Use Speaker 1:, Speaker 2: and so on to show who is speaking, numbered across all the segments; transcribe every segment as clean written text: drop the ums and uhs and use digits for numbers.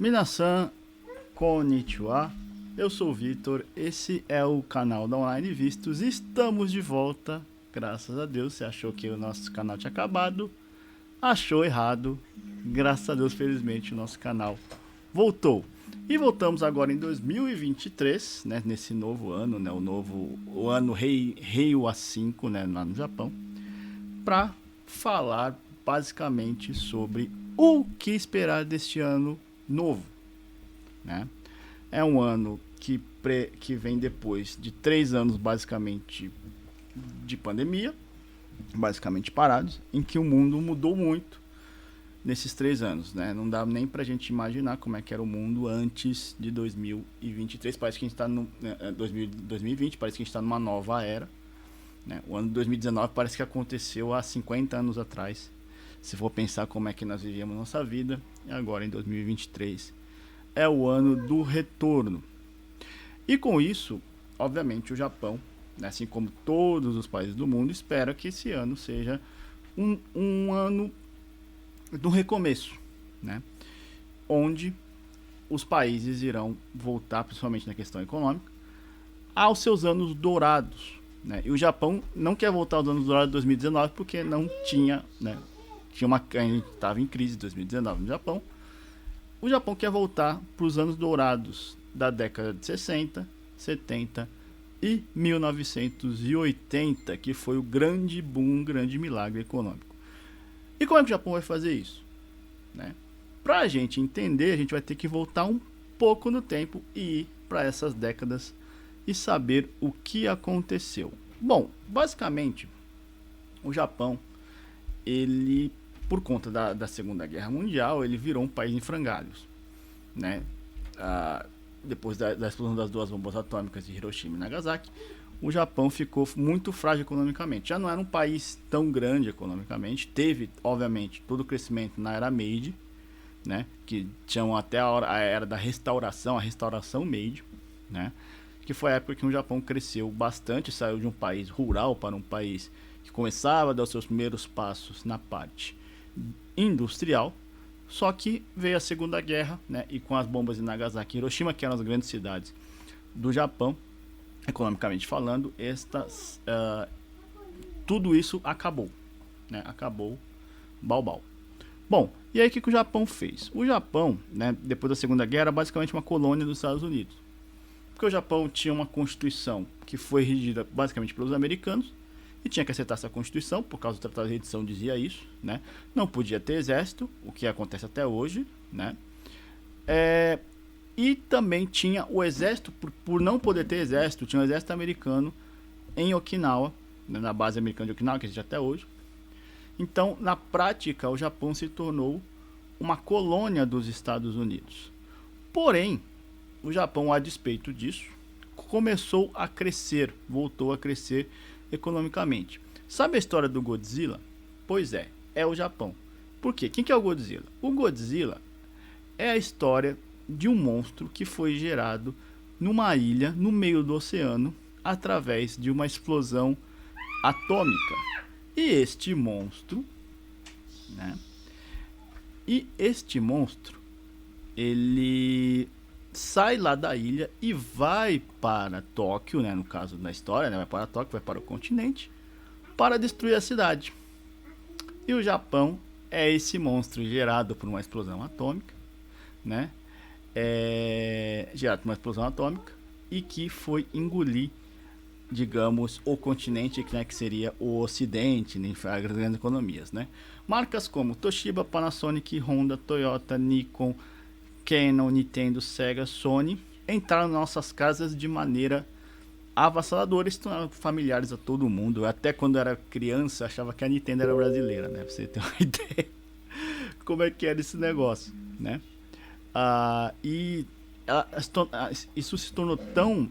Speaker 1: Minasan, konnichiwa. Eu sou o Vitor, esse é o canal da Online Vistos. Estamos de volta, graças a Deus. Você achou que o nosso canal tinha acabado? Achou errado. Graças a Deus, felizmente, o nosso canal voltou. E voltamos agora em 2023, né, nesse novo ano, né, o ano Reiwa 5, né, lá no Japão, para falar basicamente sobre o que esperar deste ano novo, né? É um ano que vem depois de 3 anos basicamente de pandemia, basicamente parados, em que o mundo mudou muito nesses 3 anos, né? Não dá nem pra gente imaginar como é que era o mundo antes de 2023. Parece que a gente está no 2020, parece que a gente está numa nova era, né? O ano de 2019 parece que aconteceu há 50 anos atrás. Se for pensar como é que nós vivíamos nossa vida, e agora em 2023 é o ano do retorno. E com isso, obviamente, o Japão, né, assim como todos os países do mundo, espera que esse ano seja um ano do recomeço, né? Onde os países irão voltar, principalmente na questão econômica, aos seus anos dourados, né? E o Japão não quer voltar aos anos dourados de 2019 porque não tinha, né? A gente estava em crise em 2019 no Japão. O Japão quer voltar para os anos dourados da década de 60, 70 e 1980, que foi o grande boom, grande milagre econômico. E como é que o Japão vai fazer isso, né? Para a gente entender, a gente vai ter que voltar um pouco no tempo e ir para essas décadas e saber o que aconteceu. Bom, basicamente, o Japão, ele, por conta da Segunda Guerra Mundial, ele virou um país em frangalhos, né? Depois da explosão das duas bombas atômicas de Hiroshima e Nagasaki, o Japão ficou muito frágil economicamente. Já não era um país tão grande economicamente. Teve, obviamente, todo o crescimento na era Meiji, né? Que tinham até a era da restauração, a restauração Meiji, né? Que foi a época que o Japão cresceu bastante, saiu de um país rural para um país que começava a dar os seus primeiros passos na parte industrial. Só que veio a Segunda Guerra, né, e com as bombas de Nagasaki e Hiroshima, que eram as grandes cidades do Japão, economicamente falando, tudo isso acabou, né, acabou, balbal. Bom, e aí o que o Japão fez? O Japão, né, depois da Segunda Guerra, era basicamente uma colônia dos Estados Unidos. Porque o Japão tinha uma constituição que foi regida basicamente pelos americanos, e tinha que aceitar essa Constituição, por causa do Tratado de Redição dizia isso, né? Não podia ter exército, o que acontece até hoje, né? E também tinha o exército, por não poder ter exército, tinha o exército americano em Okinawa, né, na base americana de Okinawa, que existe até hoje. Então, na prática, o Japão se tornou uma colônia dos Estados Unidos. Porém, o Japão, a despeito disso, começou a crescer, voltou a crescer economicamente. Sabe a história do Godzilla? Pois é o Japão. Por quê? Quem que é o Godzilla? O Godzilla é a história de um monstro que foi gerado numa ilha no meio do oceano através de uma explosão atômica. E este monstro, né? Ele sai lá da ilha e vai para Tóquio, né, no caso da história, né, vai para Tóquio, vai para o continente, para destruir a cidade. E o Japão é esse monstro gerado por uma explosão atômica, né, gerado por uma explosão atômica e que foi engolir, digamos, o continente, né, que seria o Ocidente, né, as grandes economias, né. Marcas como Toshiba, Panasonic, Honda, Toyota, Nikon, Canon, Nintendo, Sega, Sony entraram em nossas casas de maneira avassaladora e se tornaram familiares a todo mundo. Eu até quando era criança achava que a Nintendo era brasileira, né? Pra você ter uma ideia como é que era esse negócio, né? E isso se tornou tão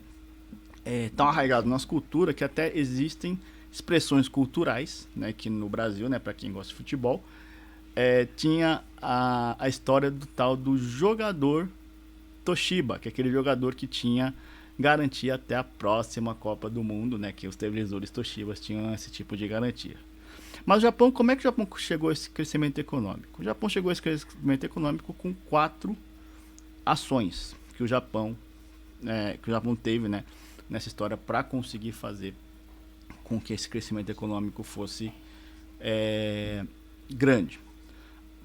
Speaker 1: arraigado na nossa cultura que até existem expressões culturais, né? Que no Brasil, né? Para quem gosta de futebol, tinha a história do tal do jogador Toshiba, que é aquele jogador que tinha garantia até a próxima Copa do Mundo, né? Que os televisores Toshiba tinham esse tipo de garantia. Mas o Japão, como é que o Japão chegou a esse crescimento econômico? O Japão chegou a esse crescimento econômico com 4 ações que o Japão teve, né, nessa história para conseguir fazer com que esse crescimento econômico fosse grande.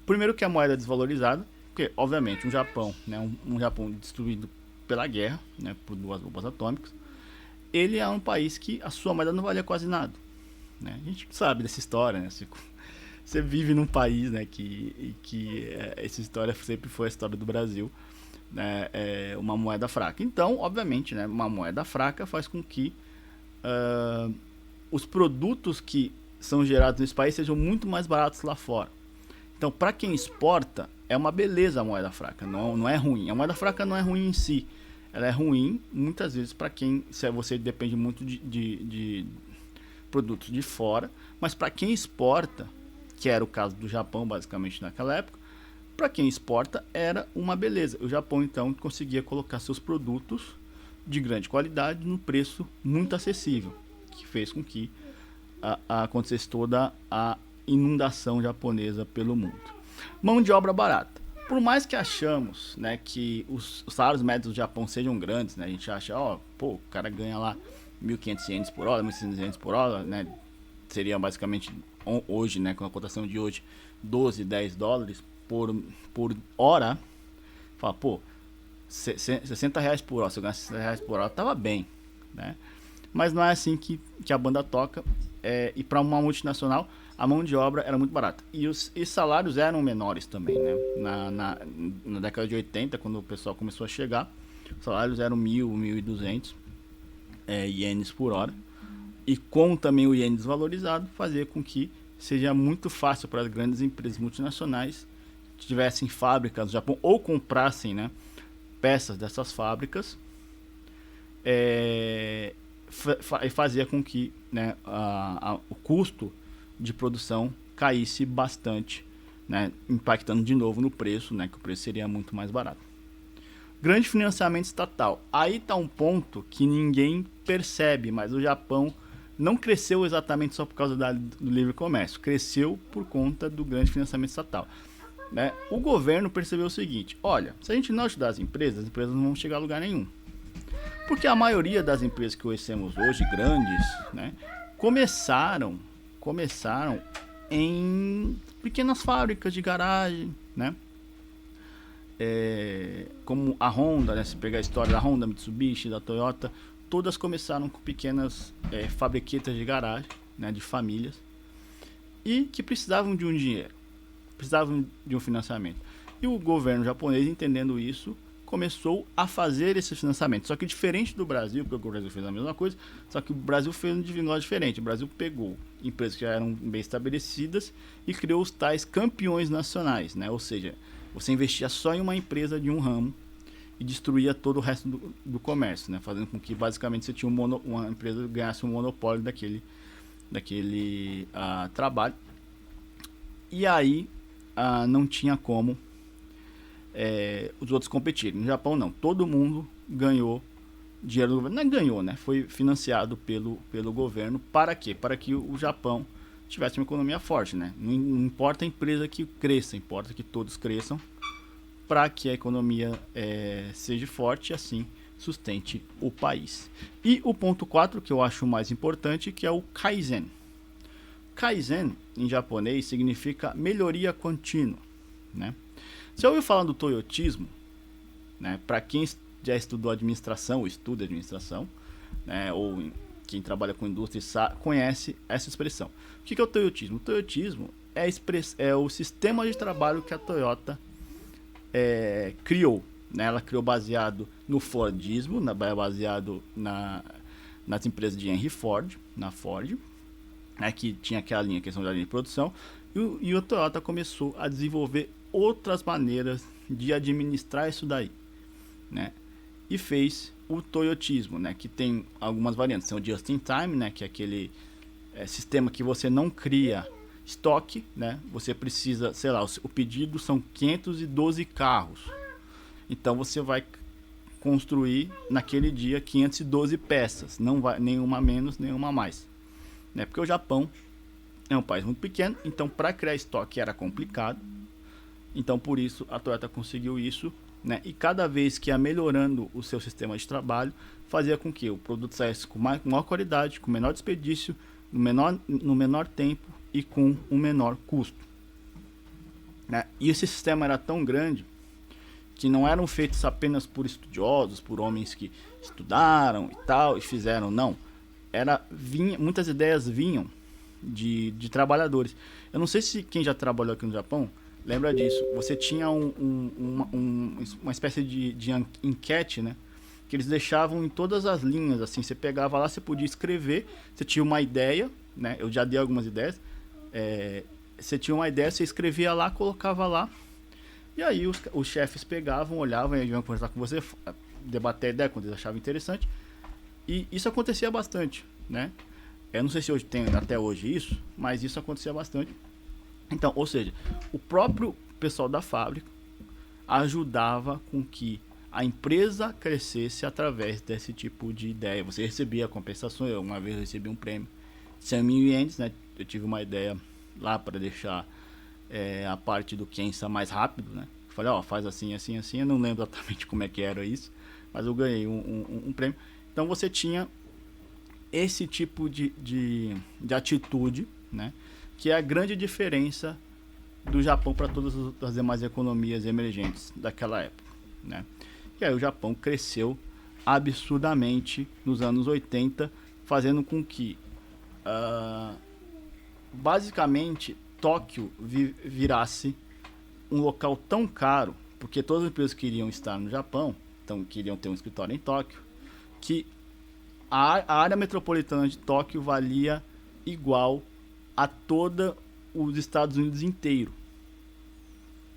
Speaker 1: Primeiro que a moeda é desvalorizada, porque obviamente um Japão, né, um Japão destruído pela guerra, né, por 2 bombas atômicas, ele é um país que a sua moeda não valia quase nada, né? A gente sabe dessa história, né? Você vive num país, né, essa história sempre foi a história do Brasil, né, uma moeda fraca. Então, obviamente, né, uma moeda fraca faz com que os produtos que são gerados nesse país sejam muito mais baratos lá fora. Então, para quem exporta, é uma beleza a moeda fraca, não é ruim. A moeda fraca não é ruim em si, ela é ruim muitas vezes para quem, se você depende muito de produtos de fora, mas para quem exporta, que era o caso do Japão basicamente naquela época, para quem exporta era uma beleza. O Japão então conseguia colocar seus produtos de grande qualidade num preço muito acessível, que fez com que acontecesse toda a inundação japonesa pelo mundo. Mão de obra barata. Por mais que achamos, né, que os salários médios do Japão sejam grandes, né, a gente acha, o cara ganha lá 1.500 ienes por hora, 1.600 ienes por hora, né, seria basicamente hoje, né, com a cotação de hoje, 12, 10 dólares por hora. Fala, 60 reais por hora, se eu ganhasse 60 reais por hora, tava bem, né? Mas não é assim que a banda toca, e para uma multinacional, a mão de obra era muito barata. E os salários eram menores também, né? Na década de 80, quando o pessoal começou a chegar, os salários eram 1.200 ienes por hora. E com também o iene desvalorizado, fazia com que seja muito fácil para as grandes empresas multinacionais que tivessem fábricas no Japão ou comprassem, né, peças dessas fábricas, fazia com que, né, o custo de produção caísse bastante, né, impactando de novo no preço, né, que o preço seria muito mais barato. Grande financiamento estatal. Aí está um ponto que ninguém percebe, mas o Japão não cresceu exatamente só por causa do livre comércio, cresceu por conta do grande financiamento estatal, né? O governo percebeu o seguinte: olha, se a gente não ajudar as empresas não vão chegar a lugar nenhum. Porque a maioria das empresas que conhecemos hoje, grandes, né, começaram em pequenas fábricas de garagem, né? Como a Honda, né, se pegar a história da Honda, Mitsubishi, da Toyota, todas começaram com pequenas fabriquetas de garagem, né, de famílias, e que precisavam de um dinheiro, precisavam de um financiamento. E o governo japonês, entendendo isso, começou a fazer esse financiamento. Só que diferente do Brasil, porque o Brasil fez a mesma coisa, só que o Brasil fez um negócio diferente. O Brasil pegou empresas que já eram bem estabelecidas e criou os tais campeões nacionais, né? Ou seja, você investia só em uma empresa de um ramo e destruía todo o resto do comércio, né? Fazendo com que basicamente você tinha uma empresa ganhasse um monopólio daquele trabalho. E aí não tinha como os outros competirem. No Japão não, todo mundo ganhou dinheiro do governo, não ganhou, né? Foi financiado pelo governo. Para quê? Para que o Japão tivesse uma economia forte, né? Não importa a empresa que cresça, importa que todos cresçam, para que a economia seja forte e assim sustente o país. E o ponto 4, que eu acho mais importante, que é o Kaizen. Kaizen, em japonês, significa melhoria contínua, né? Você ouviu falar do toyotismo, né? Para quem já estudou administração, ou estuda administração, né, ou quem trabalha com indústria conhece essa expressão. O que é o toyotismo? O toyotismo é o sistema de trabalho que a Toyota criou, né? Ela criou baseado no Fordismo, baseado nas empresas de Henry Ford, na Ford, né, que tinha aquela questão da linha de produção, e o Toyota começou a desenvolver outras maneiras de administrar isso daí, né? E fez o toyotismo, né, que tem algumas variantes. Tem o just in time, né, que é aquele sistema que você não cria estoque, né? Você precisa, sei lá, o pedido são 512 carros. Então você vai construir naquele dia 512 peças, não vai nenhuma menos, nenhuma mais, né? Porque o Japão é um país muito pequeno, então para criar estoque era complicado. Então por isso a Toyota conseguiu isso né? E cada vez que ia melhorando o seu sistema de trabalho, fazia com que o produto saísse com maior qualidade, com menor desperdício, no menor tempo e com um menor custo, né? E esse sistema era tão grande que não eram feitos apenas por estudiosos, por homens que estudaram e tal, e fizeram, não. Muitas ideias vinham de trabalhadores. Eu não sei se quem já trabalhou aqui no Japão lembra disso. Você tinha uma espécie de enquete, né? Que eles deixavam em todas as linhas, assim. Você pegava lá, você podia escrever, você tinha uma ideia, né? Eu já dei algumas ideias. Você tinha uma ideia, você escrevia lá, colocava lá. E aí os chefes pegavam, olhavam, e iam conversar com você, debater a ideia quando eles achavam interessante. E isso acontecia bastante, né? Eu não sei se hoje tem até hoje isso, mas isso acontecia bastante. Então, ou seja, o próprio pessoal da fábrica ajudava com que a empresa crescesse através desse tipo de ideia. Você recebia compensações. Eu uma vez recebi um prêmio de 100 mil ienes, né? Eu tive uma ideia lá para deixar a parte do Kensa mais rápido, né? Falei, ó, faz assim, assim, assim. Eu não lembro exatamente como é que era isso, mas eu ganhei um prêmio. Então você tinha esse tipo de atitude, né? Que é a grande diferença do Japão para todas as demais economias emergentes daquela época, né? E aí o Japão cresceu absurdamente nos anos 80, fazendo com que basicamente Tóquio virasse um local tão caro, porque todas as empresas queriam estar no Japão, então queriam ter um escritório em Tóquio, que a área metropolitana de Tóquio valia igual a toda os Estados Unidos inteiro,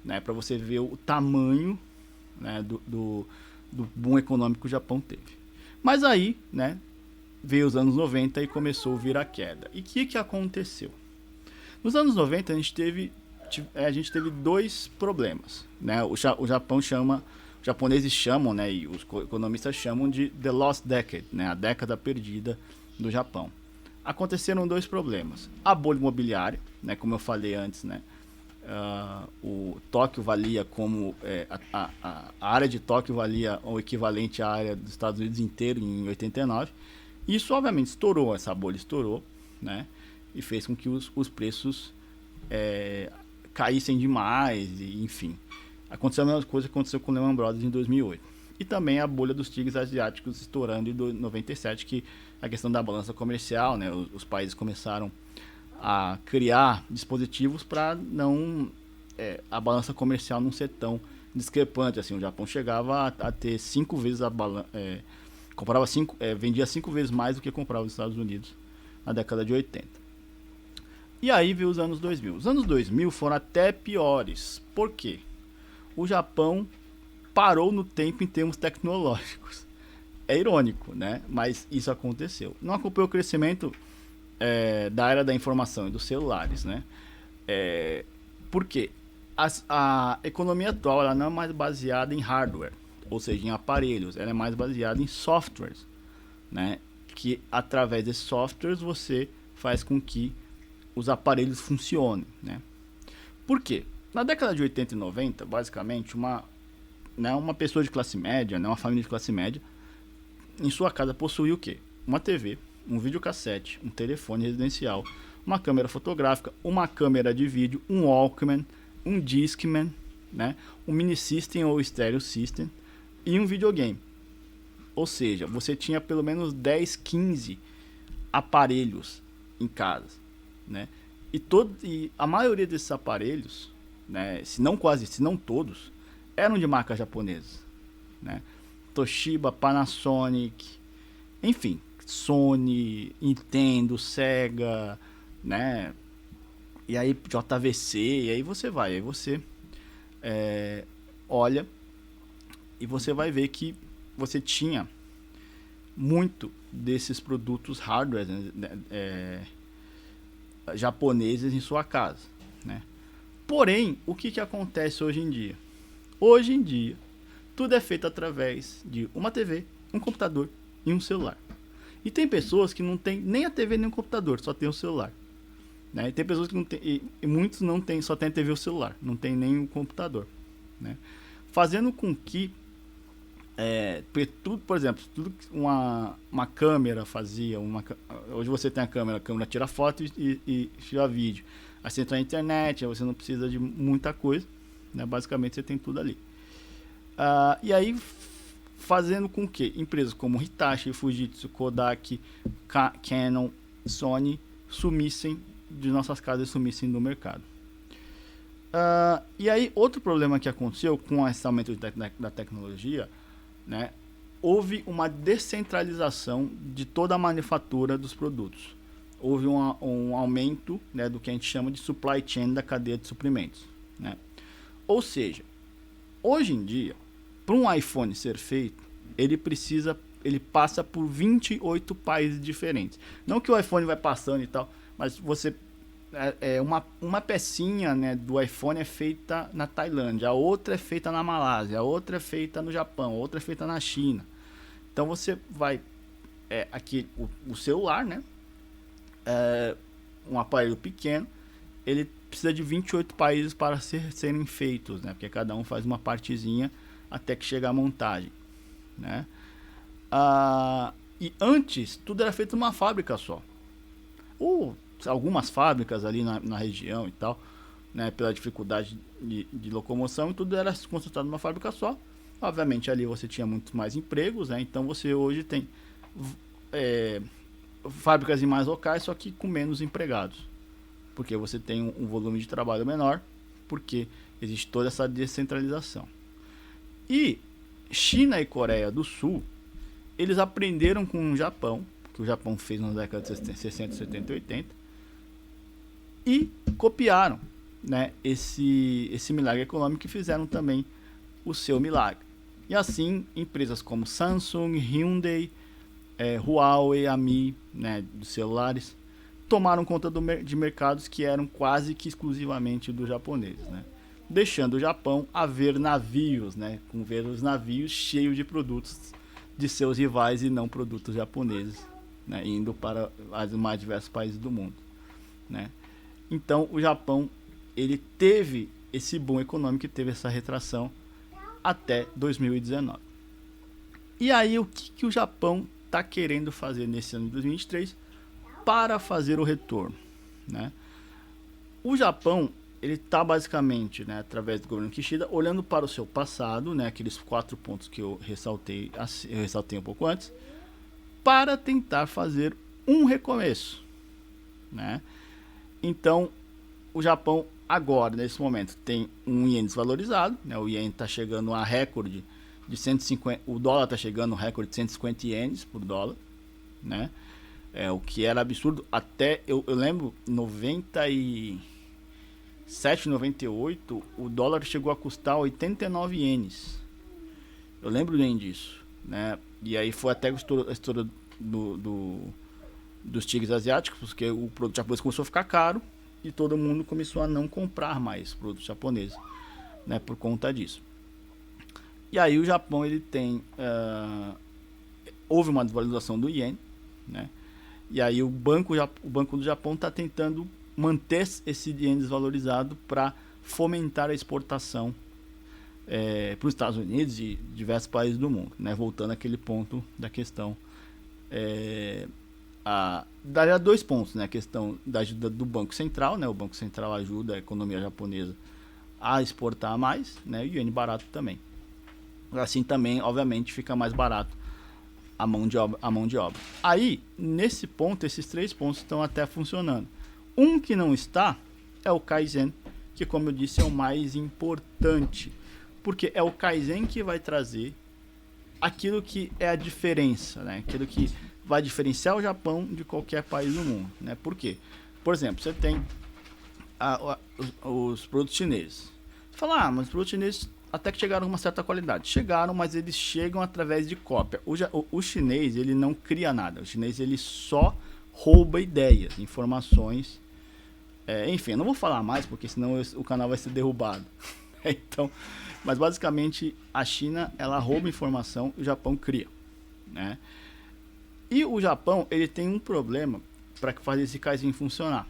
Speaker 1: né? Para você ver o tamanho, né, do boom econômico que o Japão teve. Mas aí, né, veio os anos 90 e começou a vir a queda. E o que aconteceu? Nos anos 90 a gente teve dois problemas, né? O Japão chama, os japoneses chamam, né, e os economistas chamam de The Lost Decade, né, a década perdida do Japão. Aconteceram dois problemas: a bolha imobiliária, né, como eu falei antes, né, o Tóquio valia como a área de Tóquio valia o equivalente à área dos Estados Unidos inteiro em 89. Isso obviamente estourou, essa bolha estourou, né, e fez com que os preços caíssem demais, e, enfim. Aconteceu a mesma coisa que aconteceu com o Lehman Brothers em 2008. E também a bolha dos tigres asiáticos estourando em 97, que a questão da balança comercial, né, os países começaram a criar dispositivos para não a balança comercial não ser tão discrepante assim. O Japão chegava a ter 5 vezes a balança, vendia 5 vezes mais do que comprava os Estados Unidos na década de 80. E aí veio os anos 2000. Os anos 2000 foram até piores. Por quê? O Japão parou no tempo em termos tecnológicos. É irônico, né? Mas isso aconteceu. Não acompanhou o crescimento da era da informação e dos celulares, né? Por quê? A economia atual ela não é mais baseada em hardware, ou seja, em aparelhos. Ela é mais baseada em softwares, né? Que através desses softwares você faz com que os aparelhos funcionem, né? Por quê? Na década de 80 e 90, basicamente, uma pessoa de classe média, né, uma família de classe média, em sua casa possuía o quê? Uma TV, um videocassete, um telefone residencial, uma câmera fotográfica, uma câmera de vídeo, um Walkman, um Discman, né, um mini system ou stereo system e um videogame. Ou seja, você tinha pelo menos 10, 15 aparelhos em casa, né? E a maioria desses aparelhos, né, se não todos, eram de marcas japonesas, né? Toshiba, Panasonic, enfim, Sony, Nintendo, Sega, né? E aí JVC, e aí você vai, aí você olha e você vai ver que você tinha muito desses produtos hardware, né, japoneses em sua casa, né? Porém, o que acontece hoje em dia? Hoje em dia, tudo é feito através de uma TV, um computador e um celular. E tem pessoas que não tem nem a TV nem o computador, só tem o celular, né? E tem pessoas que não tem, e muitos não tem, só tem a TV e o celular, não tem nem o computador, né? fazendo com que tudo, por exemplo, tudo que uma câmera fazia, hoje você tem a câmera tira foto e tira vídeo. Aí você entra na internet, aí você não precisa de muita coisa, né? Basicamente você tem tudo ali. E aí fazendo com que empresas como Hitachi, Fujitsu, Kodak, Canon, Sony sumissem de nossas casas e sumissem do mercado. E aí outro problema que aconteceu com esse aumento da tecnologia, né, houve uma descentralização de toda a manufatura dos produtos. Houve um aumento, né, do que a gente chama de supply chain da cadeia de suprimentos, né? Ou seja, hoje em dia, para um iPhone ser feito, ele passa por 28 países diferentes. Não que o iPhone vai passando e tal, mas uma pecinha, né, do iPhone é feita na Tailândia, a outra é feita na Malásia, a outra é feita no Japão, a outra é feita na China. Então você vai aqui o celular, né, um aparelho pequeno, ele precisa de 28 países para serem feitos, né, porque cada um faz uma partezinha até que chega a montagem, né? E antes tudo era feito numa fábrica só, ou algumas fábricas ali na região e tal, né, pela dificuldade de locomoção, e tudo era concentrado numa fábrica só. Obviamente ali você tinha muito mais empregos, né? Então você hoje tem fábricas em mais locais, só que com menos empregados, porque você tem um volume de trabalho menor, porque existe toda essa descentralização. E China e Coreia do Sul, eles aprenderam com o Japão, que o Japão fez nas décadas de 60, 70 e 80, e copiaram, né, esse milagre econômico, e fizeram também o seu milagre. E assim, empresas como Samsung, Hyundai, Huawei, AMI, né, dos celulares, tomaram conta de mercados que eram quase que exclusivamente dos japoneses, né? Deixando o Japão a ver navios, né, com ver os navios cheios de produtos de seus rivais e não produtos japoneses, né, indo para os mais diversos países do mundo, né? Então o Japão, ele teve esse boom econômico e teve essa retração até 2019. E aí o que o Japão está querendo fazer nesse ano de 2023 para fazer o retorno, né? O Japão, ele está basicamente, né, através do governo Kishida, olhando para o seu passado, né, aqueles 4 pontos que eu ressaltei um pouco antes, para tentar fazer um recomeço, né? Então, o Japão agora, nesse momento, tem um iene desvalorizado, né? O iene está chegando a recorde de 150, o dólar está chegando a recorde de 150 ienes por dólar, né? O que era absurdo até, eu lembro, 97, 98, o dólar chegou a custar 89 ienes. Eu lembro bem disso, né? E aí foi até a história dos tigres asiáticos, porque o produto japonês começou a ficar caro e todo mundo começou a não comprar mais produtos japoneses, né, por conta disso. E aí o Japão, ele tem houve uma desvalorização do iene, né? E aí o banco do Japão está tentando manter esse iene desvalorizado para fomentar a exportação para os Estados Unidos e diversos países do mundo, né? Voltando àquele ponto da questão, daria 2 pontos, né? A questão da ajuda do Banco Central, né? O Banco Central ajuda a economia japonesa a exportar mais, né? E o iene barato também. Assim também, obviamente, fica mais barato a mão de obra. Aí, nesse ponto, esses 3 pontos estão até funcionando. Um que não está é o Kaizen, que, como eu disse, é o mais importante, porque é o Kaizen que vai trazer aquilo que é a diferença, né? Aquilo que vai diferenciar o Japão de qualquer país do mundo, né? Por quê? Por exemplo, você tem os produtos chineses. Você fala, mas os produtos chineses até que chegaram a uma certa qualidade. Chegaram, mas eles chegam através de cópia. O chinês, ele não cria nada. O chinês, ele só rouba ideias, informações. Enfim, eu não vou falar mais, porque senão o canal vai ser derrubado. Então, mas basicamente, a China, ela rouba informação e o Japão cria, né? E o Japão, ele tem um problema para fazer esse Kaizen funcionar.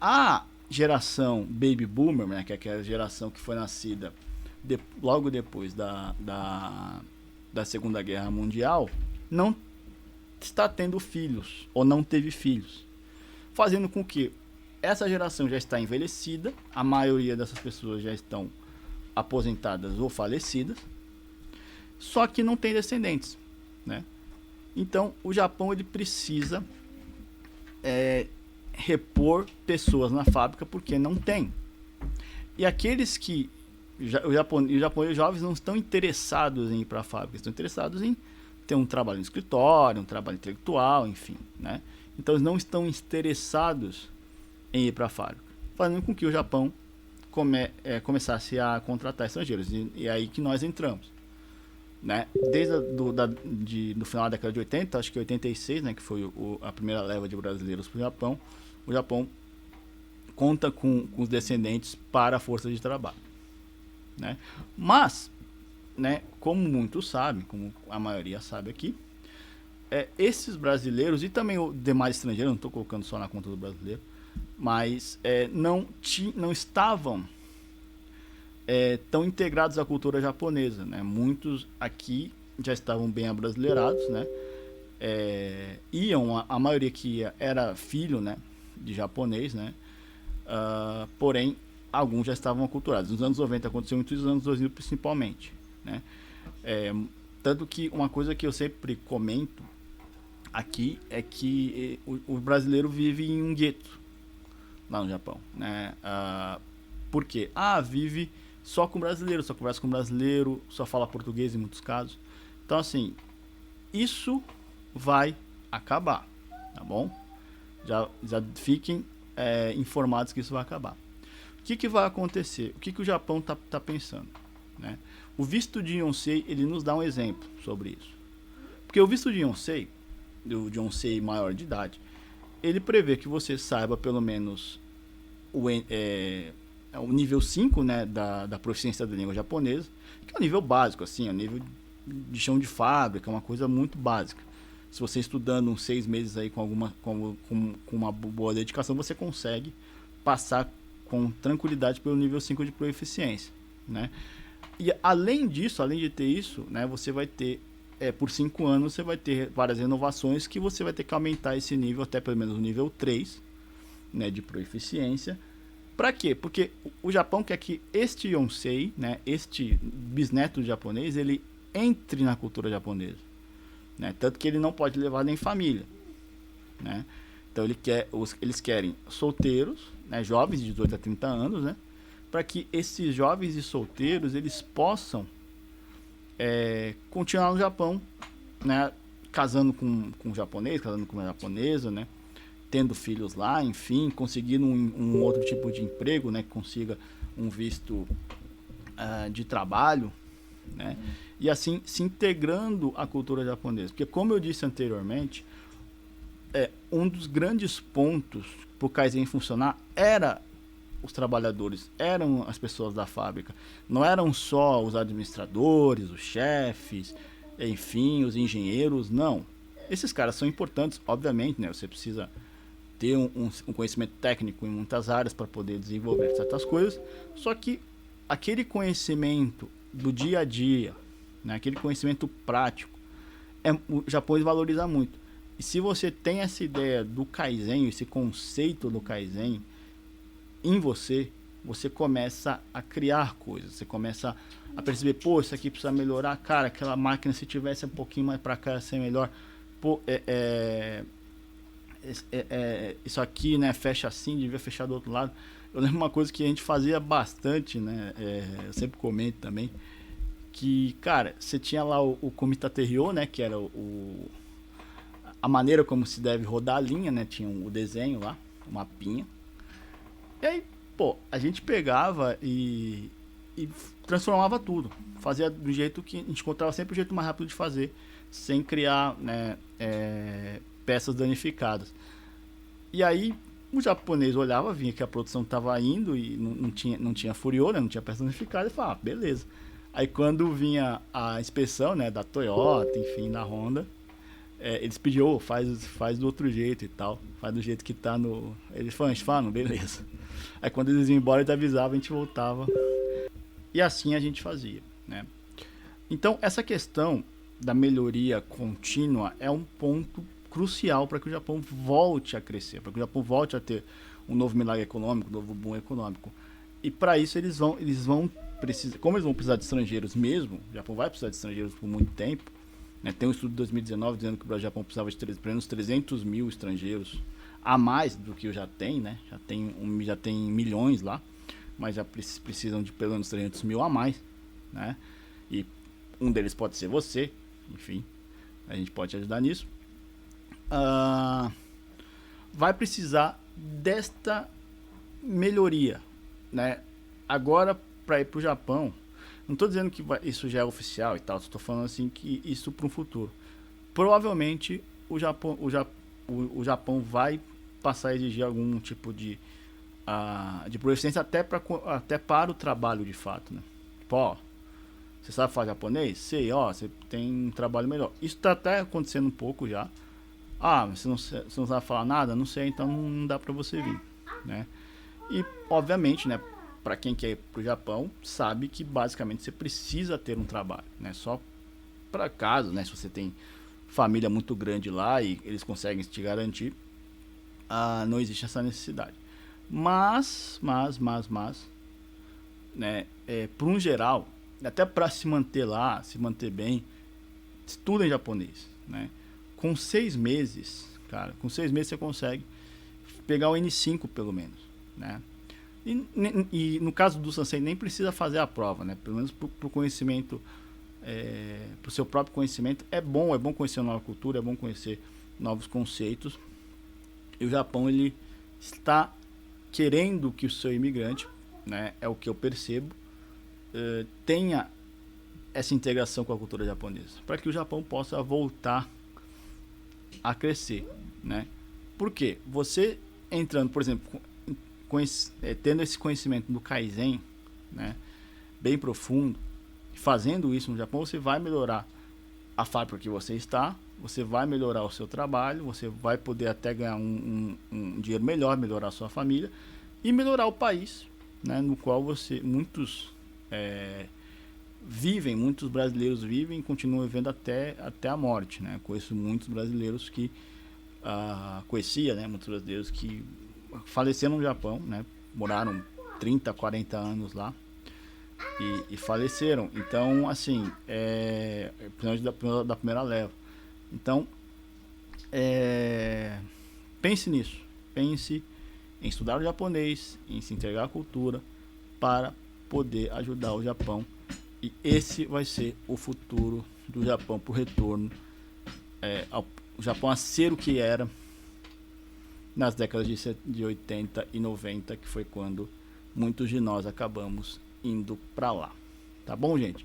Speaker 1: A geração Baby Boomer, né, que é aquela geração que foi nascida logo depois da Segunda Guerra Mundial, não está tendo filhos, ou não teve filhos, fazendo com que essa geração já está envelhecida, a maioria dessas pessoas já estão aposentadas ou falecidas, só que não tem descendentes, né? Então o Japão ele precisa repor pessoas na fábrica porque não tem. E aqueles que os japoneses jovens não estão interessados em ir para a fábrica, estão interessados em ter um trabalho no escritório, um trabalho intelectual, enfim, né? Então eles não estão interessados em ir para a fábrica, fazendo com que o Japão começasse a contratar estrangeiros. E é aí que nós entramos, né? Desde do final da década de 80, acho que 86, né, que foi a primeira leva de brasileiros para o Japão conta com os descendentes para a força de trabalho, né? Mas, né, como muitos sabem, como a maioria sabe aqui, esses brasileiros e também os demais estrangeiros, não estou colocando só na conta do brasileiro, mas não estavam tão integrados à cultura japonesa, né? Muitos aqui já estavam bem abrasileirados, né? A maioria que ia era filho, né, de japonês, né? Porém, alguns já estavam aculturados. Nos anos 90 aconteceu muito, nos anos 2000 principalmente, né? Tanto que uma coisa que eu sempre comento aqui é que o brasileiro vive em um gueto lá no Japão, né? Por quê? Vive só com brasileiro, só conversa com brasileiro, só fala português em muitos casos. Então, assim, isso vai acabar, tá bom? Já fiquem informados que isso vai acabar. O que vai acontecer? O que o Japão tá pensando, né? O visto de Yonsei, ele nos dá um exemplo sobre isso. Porque o visto de Yonsei, do Yonsei maior de idade, ele prevê que você saiba pelo menos o nível 5, né, da proficiência da língua japonesa, que é um nível básico, assim, é um nível de chão de fábrica, uma coisa muito básica. Se você estudando uns 6 meses aí com uma boa dedicação, você consegue passar com tranquilidade pelo nível 5 de proficiência, né? E além disso, além de ter isso, né, você vai ter, por 5 anos, você vai ter várias renovações que você vai ter que aumentar esse nível até pelo menos o nível 3, né, de proficiência. Para quê? Porque o Japão quer que este Yonsei, né, este bisneto japonês, ele entre na cultura japonesa, né? Tanto que ele não pode levar nem família, né? Então eles querem solteiros, né, jovens de 18 a 30 anos, né, para que esses jovens e solteiros eles possam continuar no Japão, né, casando com um japonês, casando com uma japonesa, né, tendo filhos lá, enfim, conseguindo um outro tipo de emprego, né, que consiga um visto de trabalho, né, e assim se integrando à cultura japonesa. Porque, como eu disse anteriormente, um dos grandes pontos para o Kaizen funcionar era os trabalhadores, eram as pessoas da fábrica, não eram só os administradores, os chefes, enfim, os engenheiros, não. Esses caras são importantes, obviamente, né? Você precisa ter um conhecimento técnico em muitas áreas para poder desenvolver certas coisas, só que aquele conhecimento do dia a dia, né? Aquele conhecimento prático, o Japão valoriza muito. E se você tem essa ideia do Kaizen, esse conceito do Kaizen em você, você começa a criar coisas, você começa a perceber, pô, isso aqui precisa melhorar, cara, aquela máquina se tivesse um pouquinho mais para cá ia ser melhor, pô, isso aqui, né, fecha assim, devia fechar do outro lado. Eu lembro uma coisa que a gente fazia bastante, né, eu sempre comento também, que, cara, você tinha lá o Komitate Ryo, né, que era a maneira como se deve rodar a linha, né, tinha o desenho lá, o mapinha. E aí, pô, a gente pegava e transformava tudo. Fazia do jeito que a gente encontrava sempre o jeito mais rápido de fazer, sem criar, né, peças danificadas. E aí o japonês olhava, vinha que a produção estava indo e não tinha furiô, né, não tinha peça danificada, e falava, beleza. Aí quando vinha a inspeção, né, da Toyota, enfim, da Honda, eles pediam, faz do outro jeito e tal, faz do jeito que tá no... Eles falaram, beleza. Aí quando eles iam embora, eles avisavam, a gente voltava. E assim a gente fazia, né? Então, essa questão da melhoria contínua é um ponto crucial para que o Japão volte a crescer, para que o Japão volte a ter um novo milagre econômico, um novo boom econômico. E para isso eles vão precisar, como eles vão precisar de estrangeiros mesmo, o Japão vai precisar de estrangeiros por muito tempo, né? Tem um estudo de 2019 dizendo que o Japão precisava de pelo menos 300 mil estrangeiros a mais do que já tem, né? Já tem milhões lá, mas já precisam de pelo menos 300 mil a mais, né? E um deles pode ser você, enfim, a gente pode te ajudar nisso. Vai precisar desta melhoria, né? Agora, para ir para o Japão, não estou dizendo que isso já é oficial e tal, estou falando assim que isso para um futuro. Provavelmente o Japão vai passar a exigir algum tipo de proficiência até para o trabalho de fato, né? Tipo, ó, você sabe falar japonês? Sei, ó, você tem um trabalho melhor. Isso está até acontecendo um pouco já. Ah, mas você não sabe falar nada? Não sei, então não dá para você vir, né? E, obviamente, né, para quem quer ir pro Japão, sabe que basicamente você precisa ter um trabalho, né? Só para caso, né, se você tem família muito grande lá e eles conseguem te garantir, não existe essa necessidade. Mas, né, por um geral, até para se manter lá, se manter bem, estuda em japonês, né? Com 6 meses, cara, com 6 meses você consegue pegar o N5 pelo menos, né? E no caso do Sansei nem precisa fazer a prova, né? Pelo menos pro conhecimento, pro seu próprio conhecimento é bom conhecer uma nova cultura, é bom conhecer novos conceitos. E o Japão ele está querendo que o seu imigrante, né? É o que eu percebo, tenha essa integração com a cultura japonesa, para que o Japão possa voltar a crescer, né? Por quê? Você entrando, por exemplo, tendo esse conhecimento do Kaizen, né, bem profundo, fazendo isso no Japão, você vai melhorar a fábrica que você está, você vai melhorar o seu trabalho, você vai poder até ganhar um dinheiro melhor, melhorar a sua família e melhorar o país, né, no qual muitos muitos brasileiros vivem e continuam vivendo até a morte, né? Conheço muitos brasileiros que conhecia, né, muitos brasileiros que faleceram no Japão, né? Moraram 30, 40 anos lá e faleceram. Então, assim, da primeira leva. Então, pense nisso. Pense em estudar o japonês, em se entregar à cultura para poder ajudar o Japão. E esse vai ser o futuro do Japão para o retorno o Japão a ser o que era nas décadas de 80 e 90, que foi quando muitos de nós acabamos indo para lá. Tá bom, gente?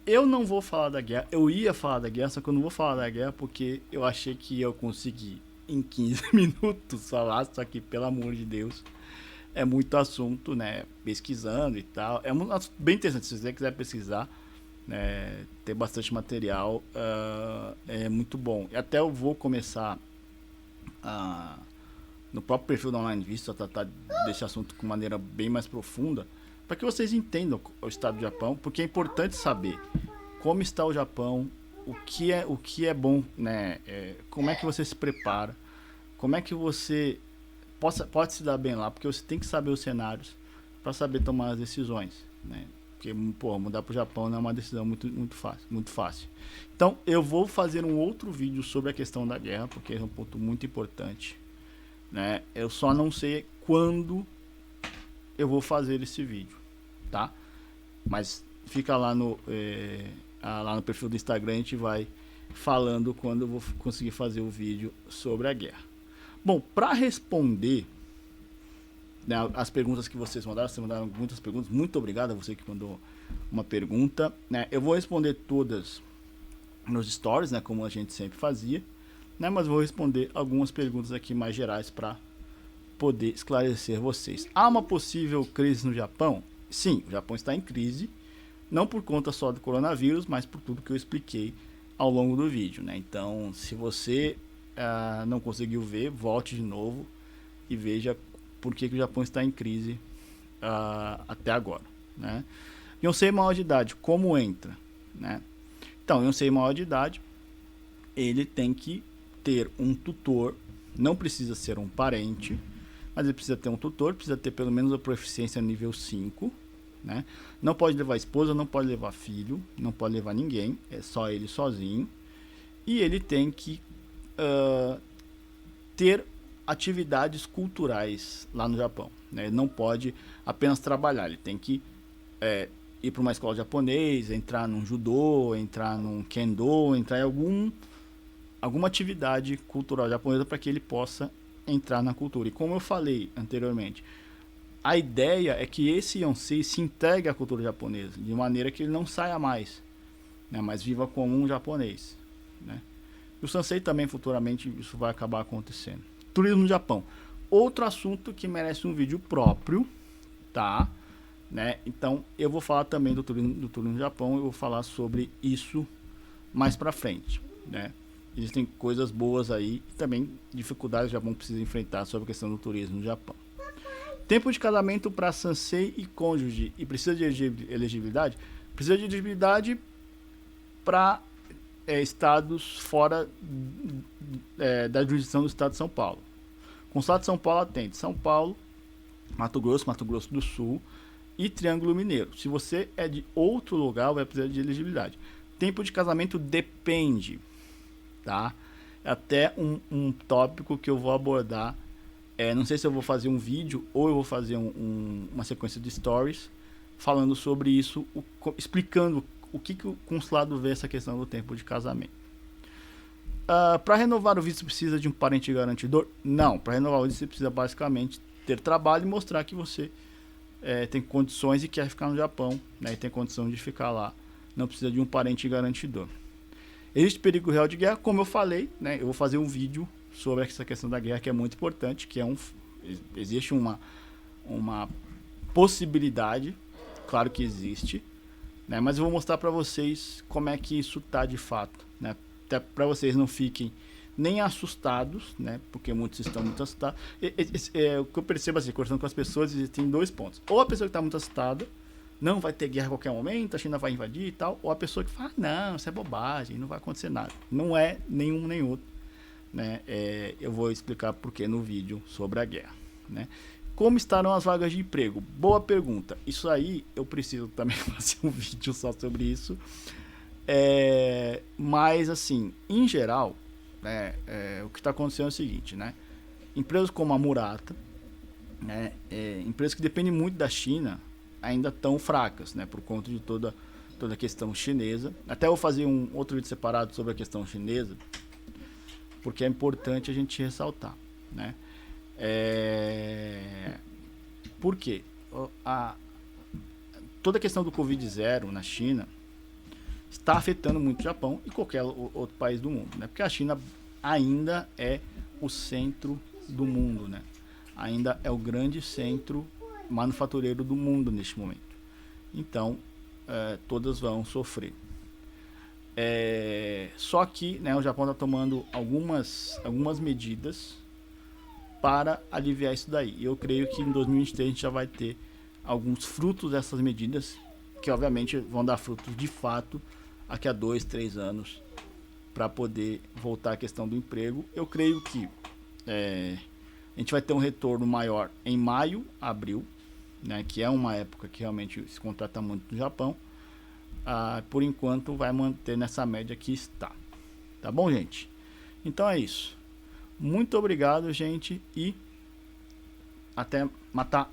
Speaker 1: Eu não vou falar da guerra, eu ia falar da guerra, só que eu não vou falar da guerra porque eu achei que eu consegui em 15 minutos falar, só que pelo amor de Deus, é muito assunto, né? Pesquisando e tal. É um assunto bem interessante, se você quiser pesquisar, né, ter bastante material, é muito bom. E até eu vou começar no próprio perfil da Online Vista a tratar desse assunto com maneira bem mais profunda, para que vocês entendam o estado do Japão, porque é importante saber como está o Japão, o que é bom, né? Como é que você se prepara, como é que você pode se dar bem lá, porque você tem que saber os cenários para saber tomar as decisões, né? Porque, pô, mudar para o Japão não é uma decisão muito fácil. Então, eu vou fazer um outro vídeo sobre a questão da guerra, porque é um ponto muito importante, né? Eu só não sei quando eu vou fazer esse vídeo, tá? Mas fica lá no perfil do Instagram, a gente vai falando quando eu vou conseguir fazer o vídeo sobre a guerra. Bom, para responder, né, as perguntas que vocês mandaram muitas perguntas, muito obrigado a você que mandou uma pergunta, né? Eu vou responder todas nos stories, né, como a gente sempre fazia, né, mas vou responder algumas perguntas aqui mais gerais para poder esclarecer vocês. Há uma possível crise no Japão? Sim, o Japão está em crise, não por conta só do coronavírus, mas por tudo que eu expliquei ao longo do vídeo, né? Então, se você não conseguiu ver, volte de novo e veja por que o Japão está em crise até agora, né? Yonsei maior de idade, como entra, né? Então, Yonsei maior de idade, ele tem que ter um tutor, não precisa ser um parente, mas ele precisa ter um tutor, precisa ter pelo menos a proficiência nível 5, né? Não pode levar esposa, não pode levar filho, não pode levar ninguém, é só ele sozinho. E ele tem que ter atividades culturais lá no Japão, né? Ele não pode apenas trabalhar, ele tem que ir para uma escola japonesa, entrar num judô, entrar num kendo, entrar em alguma atividade cultural japonesa para que ele possa entrar na cultura. E como eu falei anteriormente, a ideia é que esse Yonsei se integre à cultura japonesa, de maneira que ele não saia mais, né, mas viva como um japonês, né? E o Sansei também, futuramente, isso vai acabar acontecendo. Turismo no Japão. Outro assunto que merece um vídeo próprio, tá? Né? Então, eu vou falar também do turismo no Japão, eu vou falar sobre isso mais pra frente, né? Existem coisas boas aí e também dificuldades que o Japão precisa enfrentar sobre a questão do turismo no Japão. Tempo de casamento para Sansei e cônjuge. E precisa de elegibilidade? Precisa de elegibilidade para estados fora da jurisdição do estado de São Paulo. Com o estado de São Paulo atende São Paulo, Mato Grosso do Sul e Triângulo Mineiro. Se você é de outro lugar, vai precisar de elegibilidade. Tempo de casamento depende, tá? É até um tópico que eu vou abordar. Não sei se eu vou fazer um vídeo ou eu vou fazer uma sequência de stories falando sobre isso, explicando o que o consulado vê essa questão do tempo de casamento. Para renovar o visto precisa de um parente garantidor? Não, para renovar o visto você precisa basicamente ter trabalho e mostrar que você tem condições e quer ficar no Japão, né, e tem condição de ficar lá. Não precisa de um parente garantidor. Existe perigo real de guerra? Como eu falei, né, eu vou fazer um vídeo sobre essa questão da guerra, que é muito importante, que existe uma possibilidade, claro que existe, né, mas eu vou mostrar para vocês como é que isso tá de fato, né, até para vocês não fiquem nem assustados, né, porque muitos estão muito assustados. O que eu percebo assim, conversando com as pessoas, existem dois pontos. Ou a pessoa que está muito assustada, não vai ter guerra a qualquer momento, a China vai invadir e tal, ou a pessoa que fala, não, isso é bobagem, não vai acontecer nada. Não é nenhum nem outro, né? Eu vou explicar por que no vídeo sobre a guerra, né? Como estarão as vagas de emprego? Boa pergunta. Isso aí eu preciso também fazer um vídeo só sobre isso. Mas assim, em geral, né, o que está acontecendo é o seguinte, né? Empresas como a Murata, né, empresas que dependem muito da China, ainda estão fracas, né, por conta de toda a questão chinesa. Até vou fazer um outro vídeo separado sobre a questão chinesa, porque é importante a gente ressaltar, né? Por quê? Toda a questão do Covid-0 na China está afetando muito o Japão e qualquer outro país do mundo, né? Porque a China ainda é o centro do mundo, né? Ainda é o grande centro manufatureiro do mundo neste momento. Então, todas vão sofrer. Só que, né, o Japão está tomando algumas medidas para aliviar isso daí. E eu creio que em 2023 a gente já vai ter alguns frutos dessas medidas, que obviamente vão dar frutos de fato daqui a 2, 3 anos, para poder voltar à questão do emprego. Eu creio que a gente vai ter um retorno maior em maio, abril, né, que é uma época que realmente se contrata muito no Japão. Por enquanto vai manter nessa média que está. Tá bom, gente? Então é isso. Muito obrigado, gente, e até matar.